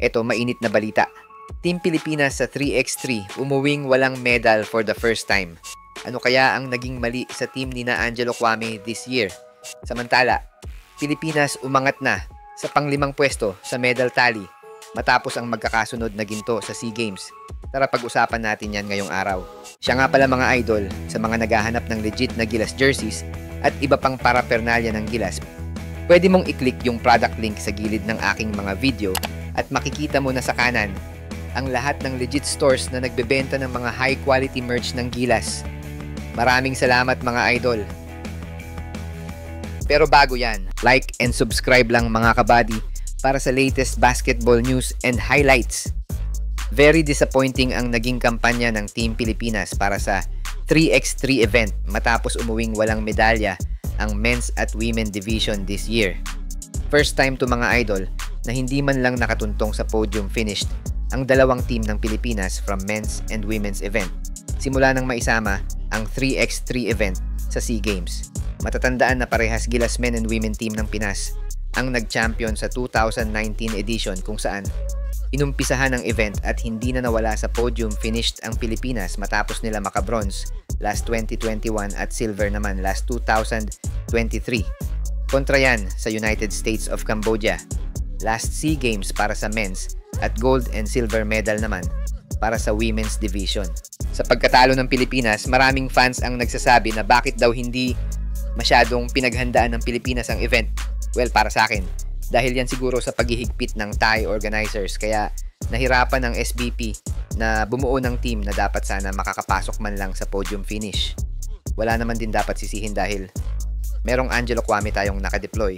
Ito, mainit na balita. Team Pilipinas sa 3x3 umuwing walang medal for the first time. Ano kaya ang naging mali sa team ni na Angelo Kwame this year? Samantala, Pilipinas umangat na sa panglimang pwesto sa medal tally matapos ang magkakasunod na ginto sa SEA Games. Tara pag-usapan natin yan ngayong araw. Siya nga pala mga idol sa mga naghahanap ng legit na Gilas jerseys at iba pang parapernalya ng Gilas. Pwede mong i-click yung product link sa gilid ng aking mga video at makikita mo na sa kanan ang lahat ng legit stores na nagbebenta ng mga high quality merch ng Gilas. Maraming salamat mga idol. Pero bago yan, like and subscribe lang mga kabady para sa latest basketball news and highlights. Very disappointing ang naging kampanya ng Team Pilipinas para sa 3x3 event matapos umuwing walang medalya ang men's at women division this year. First time to mga idol na hindi man lang nakatuntong sa podium finished ang dalawang team ng Pilipinas from men's and women's event. Simula nang maisama ang 3x3 event sa SEA Games. Matatandaan na parehas Gilas men and women team ng Pinas ang nag-champion sa 2019 edition kung saan inumpisahan ang event at hindi na nawala sa podium finished ang Pilipinas matapos nila maka-bronze last 2021 at silver naman last 2023. Kontra yan sa United States of Cambodia. Last SEA Games para sa men's at gold and silver medal naman para sa women's division. Sa pagkatalo ng Pilipinas, maraming fans ang nagsasabi na bakit daw hindi masyadong pinaghandaan ng Pilipinas ang event. Well, para sa akin, dahil yan siguro sa paghihigpit ng Thai organizers kaya nahirapan ang SBP na bumuo ng team na dapat sana makakapasok man lang sa podium finish. Wala naman din dapat sisihin dahil merong Angelo Kwame tayong nakadeploy,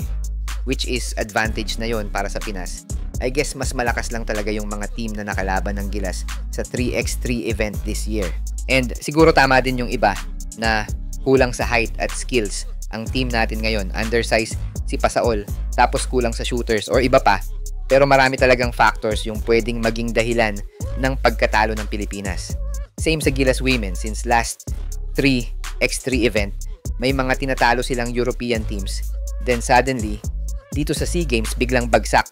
which is advantage na yon para sa Pinas. I guess mas malakas lang talaga yung mga team na nakalaban ng Gilas sa 3x3 event this year. And siguro tama din yung iba na kulang sa height at skills ang team natin ngayon. Undersize si Pasaol, tapos kulang sa shooters or iba pa. Pero marami talagang factors yung pwedeng maging dahilan ng pagkatalo ng Pilipinas. Same sa Gilas Women, since last 3x3 event, may mga tinatalo silang European teams. Then suddenly, dito sa SEA Games, biglang bagsak.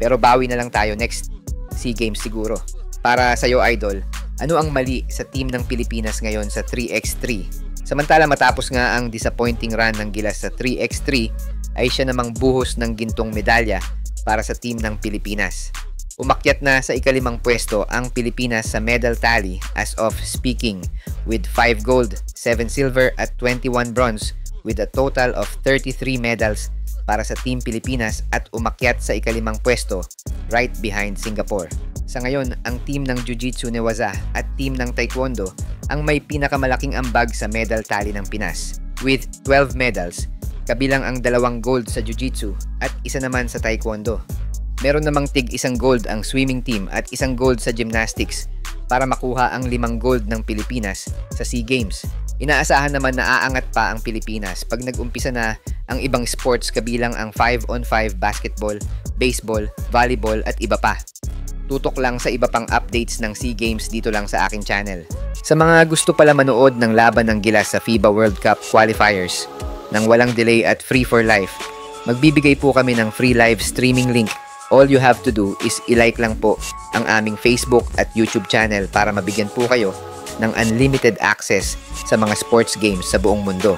Pero bawi na lang tayo next SEA Games siguro. Para sa'yo idol, ano ang mali sa team ng Pilipinas ngayon sa 3x3? Samantala matapos nga ang disappointing run ng Gilas sa 3x3, ay siya namang buhos ng gintong medalya para sa team ng Pilipinas. Umakyat na sa ikalimang pwesto ang Pilipinas sa medal tally as of speaking with 5 gold, 7 silver at 21 bronze with a total of 33 medals para sa Team Pilipinas at umakyat sa ikalimang pwesto right behind Singapore. Sa ngayon, ang team ng Jiu-Jitsu Newaza at team ng Taekwondo ang may pinakamalaking ambag sa medal tally ng Pinas with 12 medals, kabilang ang 2 gold sa Jiu-Jitsu at isa naman sa Taekwondo. Meron namang tig 1 gold ang swimming team at 1 gold sa gymnastics para makuha ang 5 gold ng Pilipinas sa SEA Games. Inaasahan naman na aangat pa ang Pilipinas pag nag-umpisa na ang ibang sports kabilang ang 5-on-5 basketball, baseball, volleyball at iba pa. Tutok lang sa iba pang updates ng SEA Games dito lang sa aking channel. Sa mga gusto pala manood ng laban ng Gilas sa FIBA World Cup qualifiers nang walang delay at free for life, magbibigay po kami ng free live streaming link. All you have to do is i-like lang po ang aming Facebook at YouTube channel para mabigyan po kayo ng unlimited access sa mga sports games sa buong mundo.